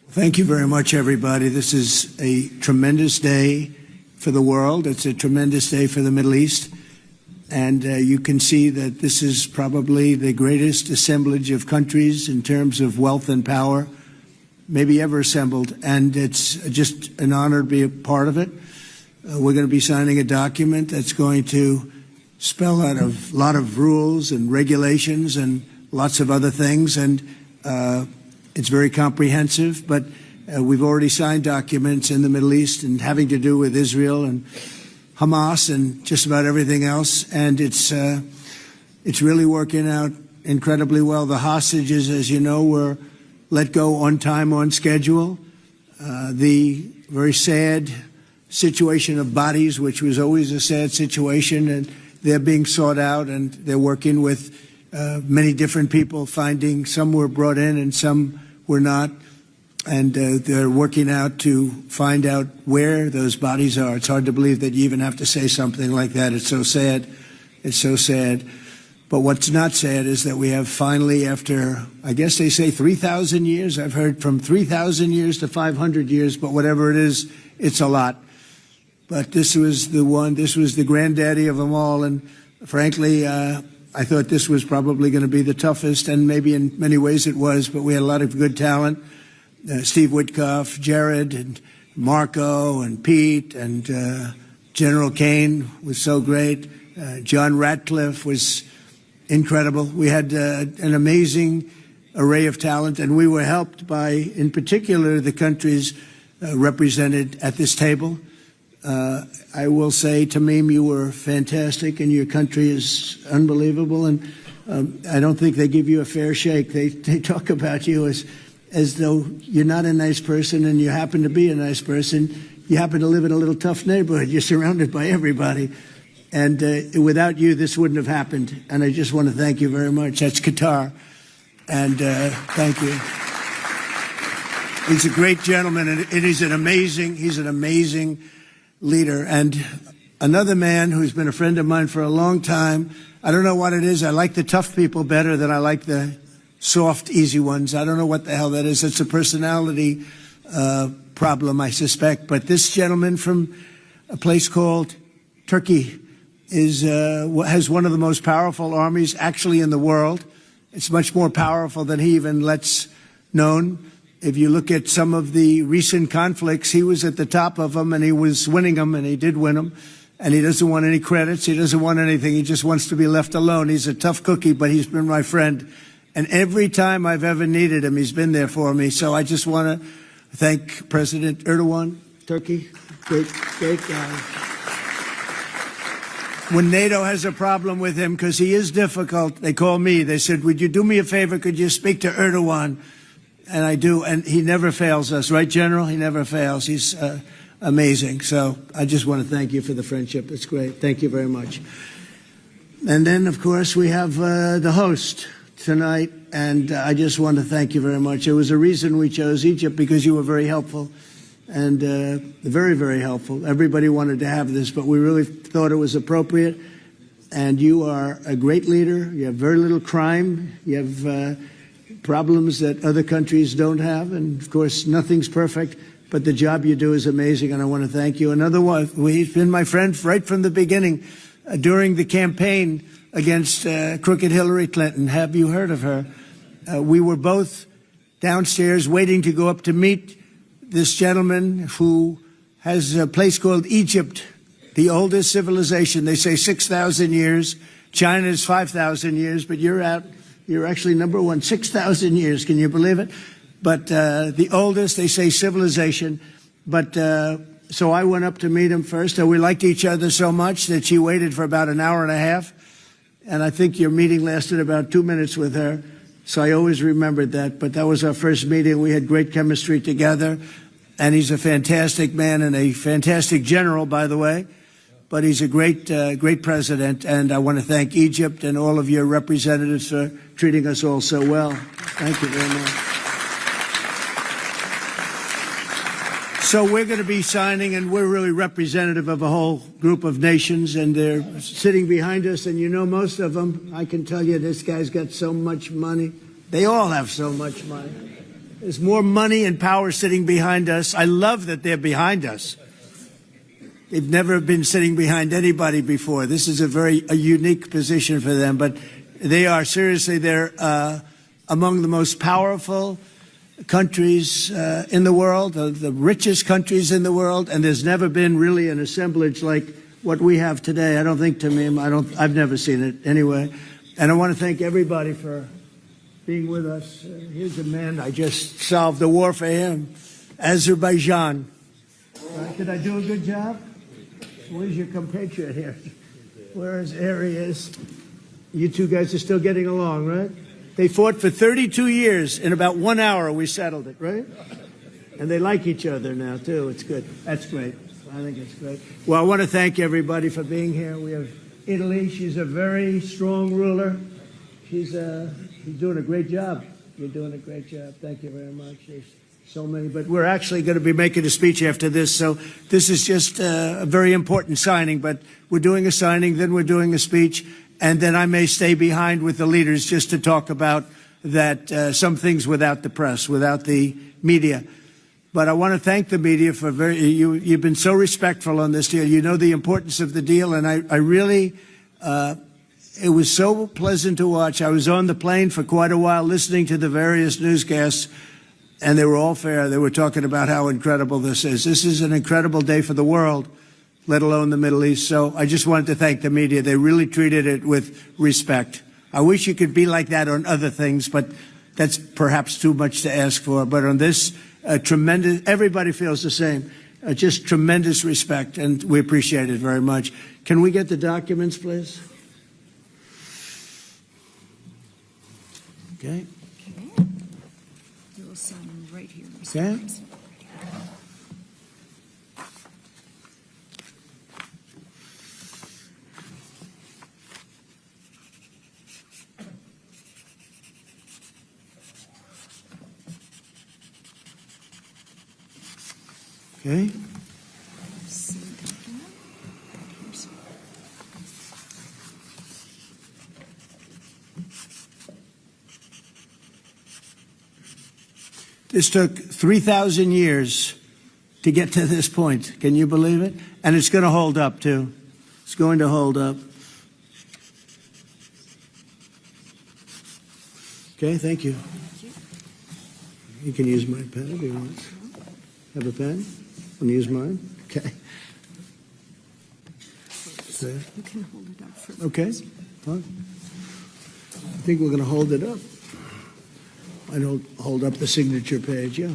Thank you very much, everybody. This is a tremendous day for the world. It's a tremendous day for the Middle East. And you can see that this is probably the greatest assemblage of countries in terms of wealth and power maybe ever assembled. And it's just an honor to be a part of it. We're going to be signing a document that's going to spell out a lot of rules and regulations and lots of other things. And it's very comprehensive, but we've already signed documents in the Middle East and having to do with Israel and Hamas and just about everything else. And it's really working out incredibly well. The hostages, as you know, were let go on time, on schedule. The very sad situation of bodies, which was always a sad situation, and they're being sought out, and they're working with many different people, finding some were brought in and some were not. And they're working out to find out where those bodies are. It's hard to believe that you even have to say something like that. It's so sad. It's so sad. But what's not sad is that we have finally, after, I guess they say 3,000 years, I've heard from 3,000 years to 500 years, but whatever it is, it's a lot. But this was the one, this was the granddaddy of them all. And frankly, I thought this was probably going to be the toughest, and maybe in many ways it was, but we had a lot of good talent. Steve Witkoff, Jared, and Marco, and Pete, and General Kane was so great. John Ratcliffe was incredible. We had an amazing array of talent, and we were helped by, in particular, the countries represented at this table. I will say, Tamim, you were fantastic, and your country is unbelievable, and I don't think they give you a fair shake. They talk about you as though you're not a nice person, and you happen to be a nice person. You happen to live in a little tough neighborhood. You're surrounded by everybody. And without you, this wouldn't have happened. And I just want to thank you very much. That's Qatar. And thank you. He's a great gentleman, and he's an amazing leader. And another man who's been a friend of mine for a long time. I don't know what it is. I like the tough people better than I like the soft, easy ones. I don't know what the hell that is. It's a personality problem, I suspect. But this gentleman from a place called Turkey has one of the most powerful armies actually in the world. It's much more powerful than he even lets known. If you look at some of the recent conflicts, he was at the top of them, and he was winning them, and he did win them. And he doesn't want any credits. He doesn't want anything. He just wants to be left alone. He's a tough cookie, but he's been my friend. And every time I've ever needed him, he's been there for me. So I just want to thank President Erdogan, Turkey. Great guy. When NATO has a problem with him, because he is difficult, they call me. They said, would you do me a favor? Could you speak to Erdogan? And I do. And he never fails us. Right, General? He never fails. He's amazing. So I just want to thank you for the friendship. It's great. Thank you very much. And then, of course, we have the host tonight, and I just want to thank you very much. There was a reason we chose Egypt, because you were very helpful, and very, very helpful. Everybody wanted to have this, but we really thought it was appropriate, and you are a great leader. You have very little crime. You have problems that other countries don't have, and, of course, nothing's perfect, but the job you do is amazing, and I want to thank you. Another one, he's been my friend right from the beginning. During the campaign against crooked Hillary Clinton. Have you heard of her? We were both downstairs waiting to go up to meet this gentleman who has a place called Egypt, the oldest civilization. They say 6,000 years. China's 5,000 years, but you're actually number one, 6,000 years. Can you believe it? But the oldest, they say, civilization. But so I went up to meet him first, and we liked each other so much that she waited for about an hour and a half. And I think your meeting lasted about 2 minutes with her. So I always remembered that. But that was our first meeting. We had great chemistry together. And he's a fantastic man and a fantastic general, by the way. But he's a great president. And I want to thank Egypt and all of your representatives for treating us all so well. Thank you very much. So we're going to be signing, and we're really representative of a whole group of nations, and they're sitting behind us, and you know most of them. I can tell you this guy's got so much money. They all have so much money. There's more money and power sitting behind us. I love that they're behind us. They've never been sitting behind anybody before. This is a unique position for them, but they are seriously, they're among the most powerful countries in the world, the richest countries in the world, and there's never been really an assemblage like what we have today. I don't think, Tamim, I've never seen it anyway. And I want to thank everybody for being with us. Here's a man, I just solved the war for him, Azerbaijan. Did I do a good job? Where's your compatriot here? Where's Areas? You two guys are still getting along, right? They fought for 32 years. In about 1 hour, we settled it, right? And they like each other now, too. It's good. That's great. I think it's great. Well, I want to thank everybody for being here. We have Italy. She's a very strong ruler. She's doing a great job. You're doing a great job. Thank you very much. There's so many. But we're actually going to be making a speech after this. So this is just a very important signing. But we're doing a signing, then we're doing a speech. And then I may stay behind with the leaders just to talk about that some things without the press, without the media. But I want to thank the media for you've been so respectful on this deal. You know the importance of the deal, and I really, it was so pleasant to watch. I was on the plane for quite a while listening to the various newscasts, and they were all fair. They were talking about how incredible this is. This is an incredible day for the world, let alone the Middle East. So I just wanted to thank the media. They really treated it with respect. I wish you could be like that on other things, but that's perhaps too much to ask for. But on this, tremendous, everybody feels the same. Just tremendous respect, and we appreciate it very much. Can we get the documents, please? Okay. You will sign right here. Okay. Okay. This took 3,000 years to get to this point. Can you believe it? And it's going to hold up, too. It's going to hold up. Okay, thank you. You can use my pen if you want. Have a pen? Want to use mine? Okay. You can hold it up for me. Okay. Fine. I think we're going to hold it up. I don't hold up the signature page, yeah.